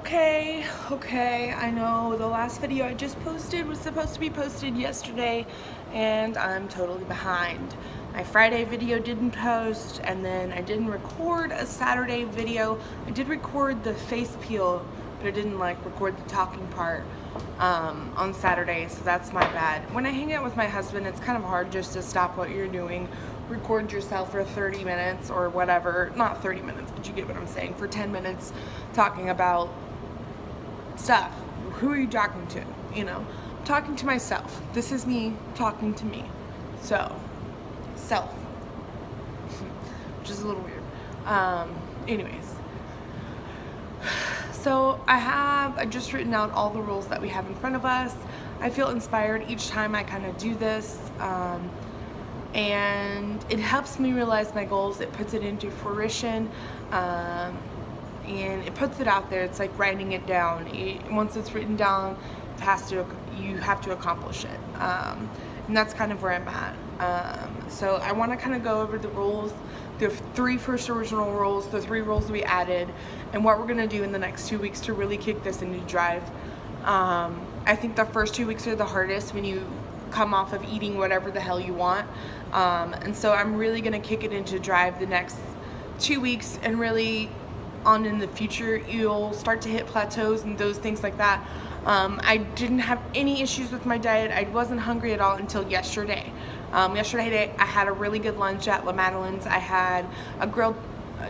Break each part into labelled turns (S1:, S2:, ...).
S1: Okay, I know the last video I just posted was supposed to be posted yesterday, and I'm totally behind. My Friday video didn't post, and then I didn't record a Saturday video. I did record the face peel, but I didn't record the talking part on Saturday, so that's my bad. When I hang out with my husband, it's kind of hard just to stop what you're doing, record yourself for 30 minutes or whatever, not 30 minutes, but you get what I'm saying, for 10 minutes talking about stuff. Who are you talking to? You know, I'm talking to myself. This is me talking to me. So, self, which is a little weird. Anyways, so I just written out all the rules that we have in front of us. I feel inspired each time I kind of do this, and it helps me realize my goals. It puts it into fruition, and it puts it out there. It's like writing it down. Once it's written down, you have to accomplish it, and that's kind of where I'm at. So I want to kind of go over the rules, the three first original rules, the 3 rules we added, and what we're going to do in the next 2 weeks to really kick this into drive. I think the first 2 weeks are the hardest when you come off of eating whatever the hell you want, and so I'm really going to kick it into drive the next 2 weeks, and really on in the future you'll start to hit plateaus and those things like that. I didn't have any issues with my diet. I wasn't hungry at all until yesterday. Yesterday I had a really good lunch at La Madeleine's. I had a grilled,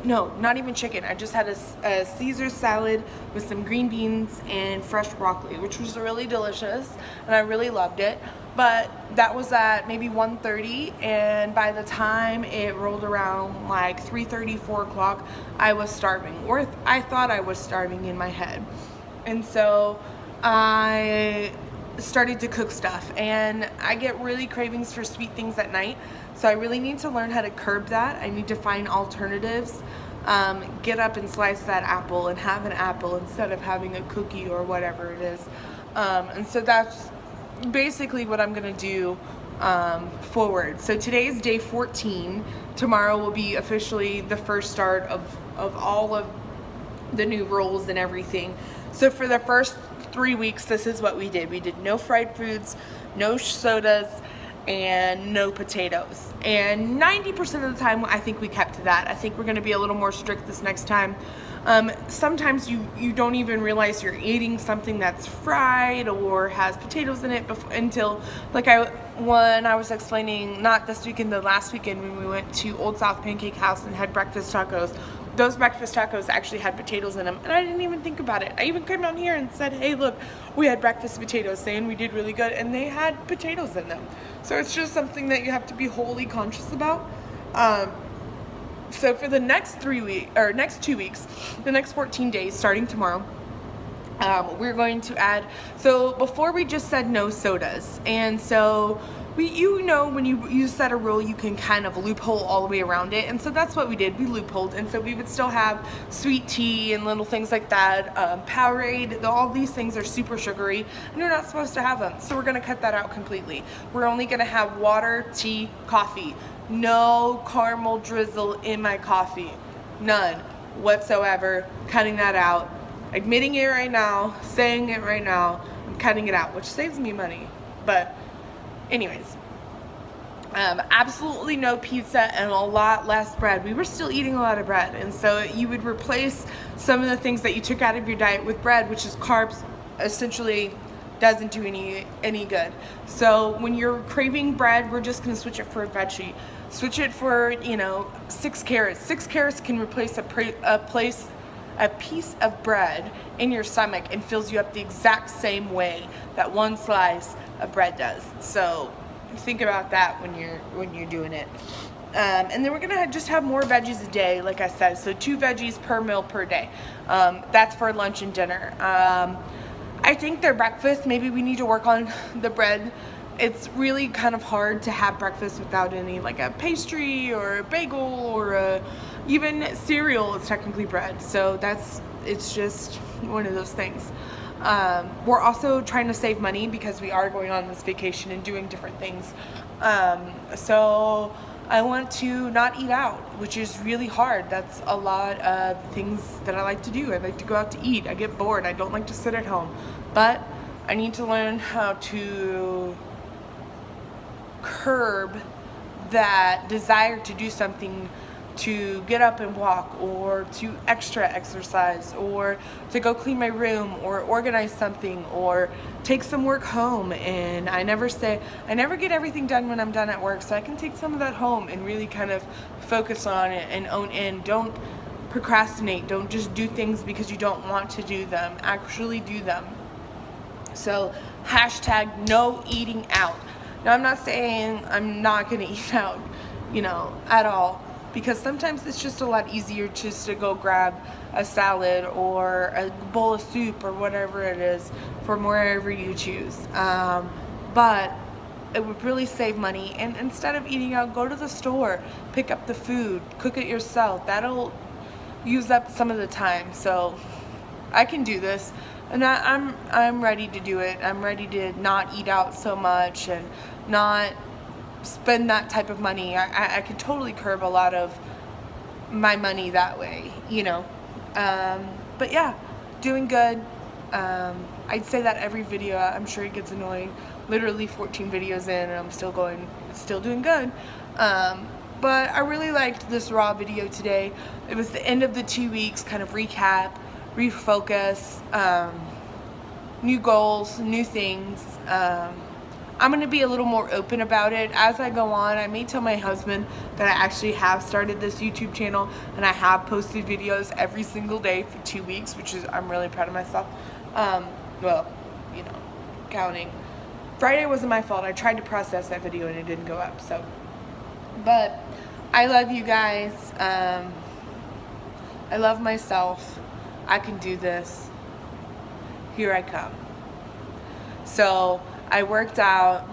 S1: no, not even chicken. I just had a Caesar salad with some green beans and fresh broccoli, which was really delicious, and I really loved it. But that was at maybe 1:30, and by the time it rolled around like 3:30, 4 o'clock, I was starving, or I thought I was starving in my head. And so I started to cook stuff, and I get really cravings for sweet things at night, so I really need to learn how to curb that. I need to find alternatives. Get up and slice that apple and have an apple instead of having a cookie or whatever it is. And so that's basically what I'm gonna do forward. So today is day 14. Tomorrow will be officially the first start of all of the new rules and everything. So for the first 3 weeks, this is what we did. We did no fried foods, no sodas, and no potatoes. And 90% of the time, I think we kept to that. I think we're gonna be a little more strict this next time. Sometimes you don't even realize you're eating something that's fried or has potatoes in it until, like when I was explaining, not this weekend, the last weekend when we went to Old South Pancake House and had breakfast tacos. Those breakfast tacos actually had potatoes in them, and I didn't even think about it. I even came down here and said, hey, look, we had breakfast potatoes, saying we did really good, and they had potatoes in them. So it's just something that you have to be wholly conscious about. So for the next 2 weeks, the next 14 days, starting tomorrow, we're going to add, so before we just said no sodas, and so when you set a rule, you can kind of loophole all the way around it, and so that's what we did. We loopholed, and so we would still have sweet tea and little things like that. Powerade, all these things are super sugary, and you're not supposed to have them, so we're gonna cut that out completely. We're only gonna have water, tea, coffee. No caramel drizzle in my coffee, none whatsoever. Cutting that out, admitting it right now, saying it right now. I'm cutting it out, which saves me money, but anyways, absolutely no pizza and a lot less bread. We were still eating a lot of bread, and so you would replace some of the things that you took out of your diet with bread, which is carbs. Essentially doesn't do any good. So when you're craving bread, we're just gonna switch it for a veggie. Switch it for 6 carrots. 6 carrots can replace a piece of bread in your stomach and fills you up the exact same way that one slice of bread does. So think about that when you're doing it. And then we're gonna just have more veggies a day, like I said. So 2 veggies per meal per day. That's for lunch and dinner. I think their breakfast, maybe we need to work on the bread. It's really kind of hard to have breakfast without any, like a pastry or a bagel or even cereal is technically bread. So it's just one of those things. We're also trying to save money because we are going on this vacation and doing different things. So I want to not eat out, which is really hard. That's a lot of things that I like to do. I like to go out to eat. I get bored. I don't like to sit at home. But I need to learn how to curb that desire to do something, to get up and walk, or to extra exercise, or to go clean my room, or organize something, or take some work home. And I never get everything done when I'm done at work, so I can take some of that home and really kind of focus on it and own in. Don't procrastinate. Don't just do things because you don't want to do them. Actually do them. So hashtag no eating out. Now, I'm not saying I'm not gonna eat out, at all, because sometimes it's just a lot easier just to go grab a salad or a bowl of soup or whatever it is from wherever you choose. But it would really save money. And instead of eating out, go to the store, pick up the food, cook it yourself. That'll use up some of the time. So I can do this, and I'm ready to do it. I'm ready to not eat out so much and not spend that type of money. I can totally curb a lot of my money that way, but yeah, doing good. I'd say that every video. I'm sure it gets annoying. Literally 14 videos in and I'm still doing good. But I really liked this raw video today. It was the end of the 2 weeks, kind of recap, refocus, new goals, new things. I'm going to be a little more open about it as I go on. I may tell my husband that I actually have started this YouTube channel and I have posted videos every single day for 2 weeks, which is, I'm really proud of myself. Well, counting. Friday wasn't my fault. I tried to process that video and it didn't go up, so. But I love you guys. I love myself. I can do this. Here I come. So I worked out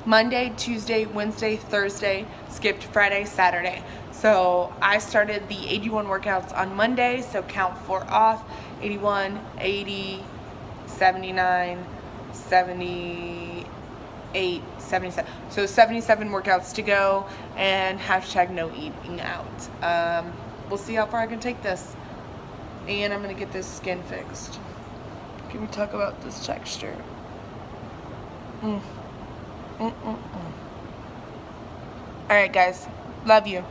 S1: Monday, Tuesday, Wednesday, Thursday, skipped Friday, Saturday. So I started the 81 workouts on Monday, so count 4 off, 81, 80, 79, 78, 77. So 77 workouts to go, and hashtag no eating out. We'll see how far I can take this. And I'm gonna get this skin fixed. Can we talk about this texture? Alright guys, love you.